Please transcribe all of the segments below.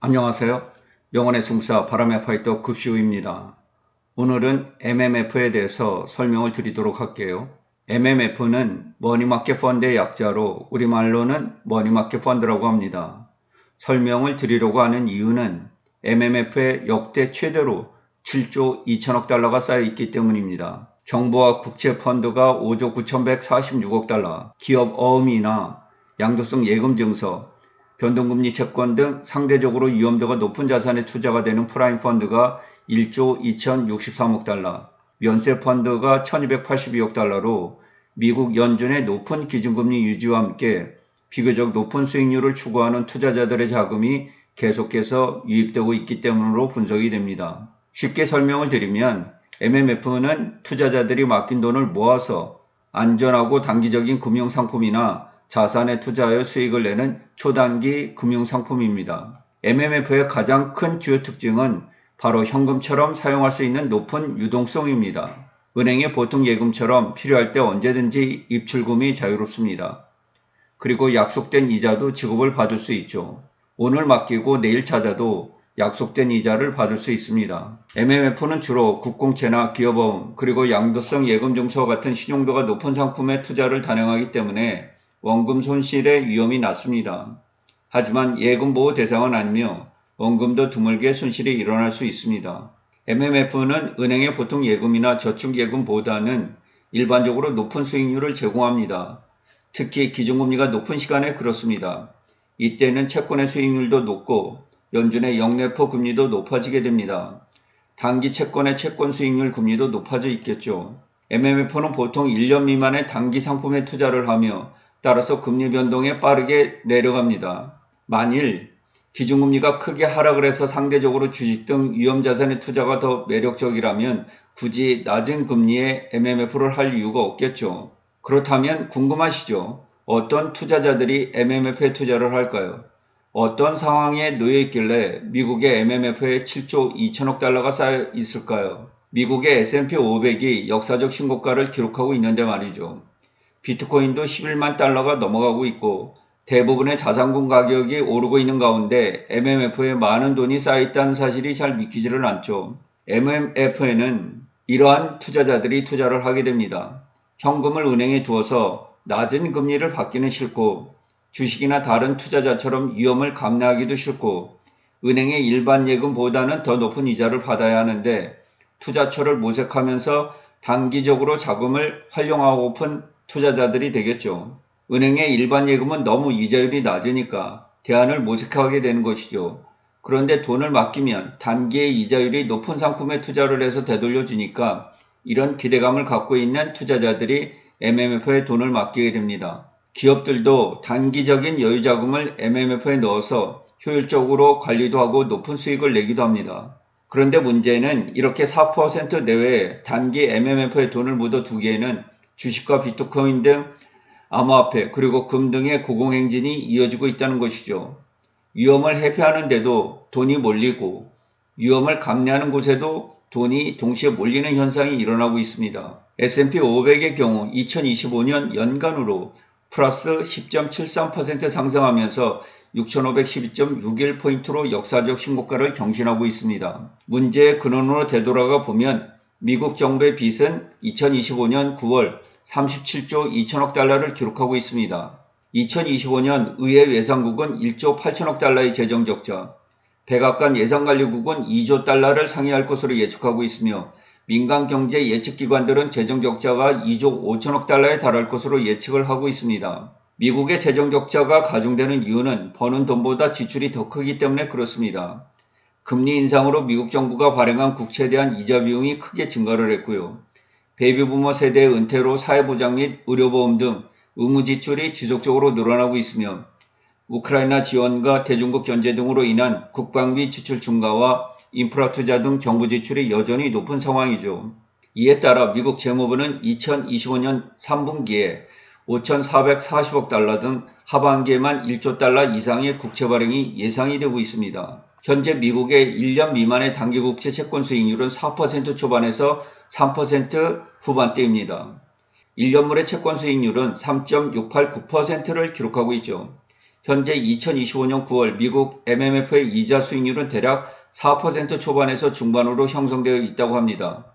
안녕하세요. 영혼의 승사 바람의 파이터 급시우입니다. 오늘은 MMF에 대해서 설명을 드리도록 할게요. MMF는 머니마켓 펀드의 약자로 우리말로는 머니마켓 펀드라고 합니다. 설명을 드리려고 하는 이유는 MMF에 역대 최대로 7조 2천억 달러가 쌓여 있기 때문입니다. 정부와 국채 펀드가 5조 9,146억 달러, 기업 어음이나 양도성 예금 증서, 변동금리 채권 등 상대적으로 위험도가 높은 자산에 투자가 되는 프라임 펀드가 1조 2,063억 달러, 면세 펀드가 1,282억 달러로 미국 연준의 높은 기준금리 유지와 함께 비교적 높은 수익률을 추구하는 투자자들의 자금이 계속해서 유입되고 있기 때문으로 분석이 됩니다. 쉽게 설명을 드리면 MMF는 투자자들이 맡긴 돈을 모아서 안전하고 단기적인 금융상품이나 자산에 투자하여 수익을 내는 초단기 금융상품입니다. MMF의 가장 큰 주요 특징은 바로 현금처럼 사용할 수 있는 높은 유동성입니다. 은행의 보통 예금처럼 필요할 때 언제든지 입출금이 자유롭습니다. 그리고 약속된 이자도 지급을 받을 수 있죠. 오늘 맡기고 내일 찾아도 약속된 이자를 받을 수 있습니다. MMF는 주로 국공채나 기업어음 그리고 양도성 예금증서와 같은 신용도가 높은 상품에 투자를 단행하기 때문에 원금 손실의 위험이 낮습니다. 하지만 예금보호 대상은 아니며 원금도 드물게 손실이 일어날 수 있습니다. MMF는 은행의 보통 예금이나 저축예금보다는 일반적으로 높은 수익률을 제공합니다. 특히 기준금리가 높은 시간에 그렇습니다. 이때는 채권의 수익률도 높고 연준의 영래포 금리도 높아지게 됩니다. 단기 채권의 채권 수익률 금리도 높아져 있겠죠. MMF는 보통 1년 미만의 단기 상품에 투자를 하며 따라서 금리 변동에 빠르게 내려갑니다. 만일 기준금리가 크게 하락을 해서 상대적으로 주식 등 위험자산의 투자가 더 매력적이라면 굳이 낮은 금리에 MMF를 할 이유가 없겠죠. 그렇다면 궁금하시죠? 어떤 투자자들이 MMF에 투자를 할까요? 어떤 상황에 놓여 있길래 미국의 MMF에 7조 2천억 달러가 쌓여 있을까요? 미국의 S&P 500이 역사적 신고가를 기록하고 있는데 말이죠. 비트코인도 11만 달러가 넘어가고 있고 대부분의 자산군 가격이 오르고 있는 가운데 MMF에 많은 돈이 쌓여있다는 사실이 잘 믿기지를 않죠. MMF에는 이러한 투자자들이 투자를 하게 됩니다. 현금을 은행에 두어서 낮은 금리를 받기는 싫고 주식이나 다른 투자자처럼 위험을 감내하기도 싫고 은행의 일반 예금보다는 더 높은 이자를 받아야 하는데 투자처를 모색하면서 단기적으로 자금을 활용하고픈 투자자들이 되겠죠. 은행의 일반 예금은 너무 이자율이 낮으니까 대안을 모색하게 되는 것이죠. 그런데 돈을 맡기면 단기의 이자율이 높은 상품에 투자를 해서 되돌려주니까 이런 기대감을 갖고 있는 투자자들이 MMF에 돈을 맡기게 됩니다. 기업들도 단기적인 여유자금을 MMF에 넣어서 효율적으로 관리도 하고 높은 수익을 내기도 합니다. 그런데 문제는 이렇게 4% 내외의 단기 MMF에 돈을 묻어두기에는 주식과 비트코인 등 암호화폐 그리고 금 등의 고공행진이 이어지고 있다는 것이죠. 위험을 회피하는데도 돈이 몰리고 위험을 감내하는 곳에도 돈이 동시에 몰리는 현상이 일어나고 있습니다. S&P 500의 경우 2025년 연간으로 플러스 10.73% 상승하면서 6,512.61포인트로 역사적 신고가를 경신하고 있습니다. 문제의 근원으로 되돌아가 보면 미국 정부의 빚은 2025년 9월 37조 2천억 달러를 기록하고 있습니다. 2025년 의회 예산국은 1조 8천억 달러의 재정적자, 백악관 예산관리국은 2조 달러를 상회할 것으로 예측하고 있으며 민간경제 예측기관들은 재정적자가 2조 5천억 달러에 달할 것으로 예측을 하고 있습니다. 미국의 재정적자가 가중되는 이유는 버는 돈보다 지출이 더 크기 때문에 그렇습니다. 금리 인상으로 미국 정부가 발행한 국채에 대한 이자 비용이 크게 증가를 했고요. 베이비부머 세대의 은퇴로 사회보장 및 의료보험 등 의무 지출이 지속적으로 늘어나고 있으며 우크라이나 지원과 대중국 견제 등으로 인한 국방비 지출 증가와 인프라 투자 등 정부 지출이 여전히 높은 상황이죠. 이에 따라 미국 재무부는 2025년 3분기에 5,440억 달러 등 하반기에만 1조 달러 이상의 국채 발행이 예상이 되고 있습니다. 현재 미국의 1년 미만의 단기 국채 채권 수익률은 4% 초반에서 3% 후반대입니다. 1년물의 채권 수익률은 3.689%를 기록하고 있죠. 현재 2025년 9월 미국 MMF의 이자 수익률은 대략 4% 초반에서 중반으로 형성되어 있다고 합니다.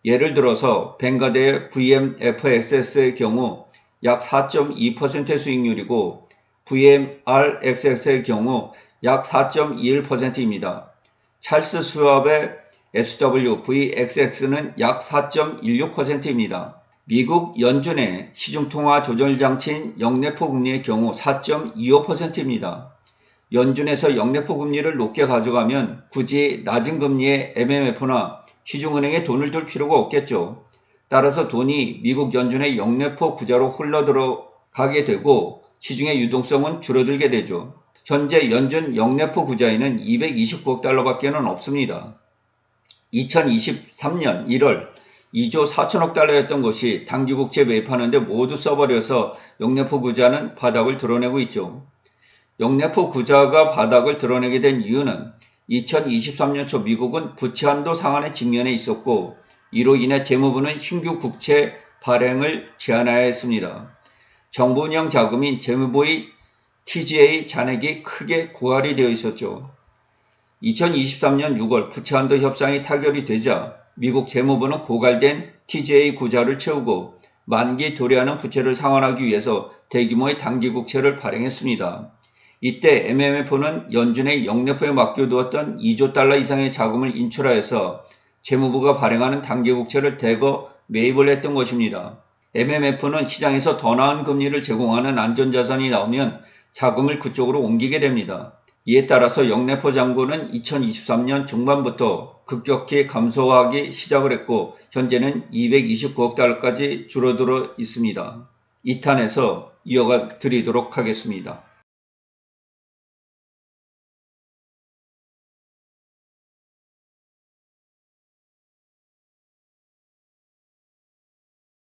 예를 들어서 뱅가드의 VMFXS의 경우 약 4.2%의 수익률이고 VMRXX의 경우 약 4.21%입니다. 찰스 수왑의 SWVXX는 약 4.16%입니다. 미국 연준의 시중통화 조절 장치인 영내포 금리의 경우 4.25%입니다. 연준에서 영내포 금리를 높게 가져가면 굳이 낮은 금리의 MMF나 시중은행에 돈을 둘 필요가 없겠죠. 따라서 돈이 미국 연준의 영내포 구자로 흘러들어가게 되고 시중의 유동성은 줄어들게 되죠. 현재 연준 영내포 구자에는 229억 달러밖에는 없습니다. 2023년 1월 2조 4천억 달러였던 것이 단기국채 매입하는데 모두 써버려서 영내포 구자는 바닥을 드러내고 있죠. 영내포 구자가 바닥을 드러내게 된 이유는 2023년 초 미국은 부채 한도 상한에 직면해 있었고 이로 인해 재무부는 신규 국채 발행을 제한해야 했습니다. 정부 운영 자금인 재무부의 TGA 잔액이 크게 고갈이 되어 있었죠. 2023년 6월 부채 한도 협상이 타결이 되자 미국 재무부는 고갈된 TGA 구자를 채우고 만기 도래하는 부채를 상환하기 위해서 대규모의 단기 국채를 발행했습니다. 이때 MMF는 연준의 영내포에 맡겨두었던 2조 달러 이상의 자금을 인출하여서 재무부가 발행하는 단기 국채를 대거 매입을 했던 것입니다. MMF는 시장에서 더 나은 금리를 제공하는 안전자산이 나오면 자금을 그쪽으로 옮기게 됩니다. 이에 따라서 영내포 잔고는 2023년 중반부터 급격히 감소하기 시작을 했고 현재는 229억 달러까지 줄어들어 있습니다. 2탄에서 이어가 드리도록 하겠습니다.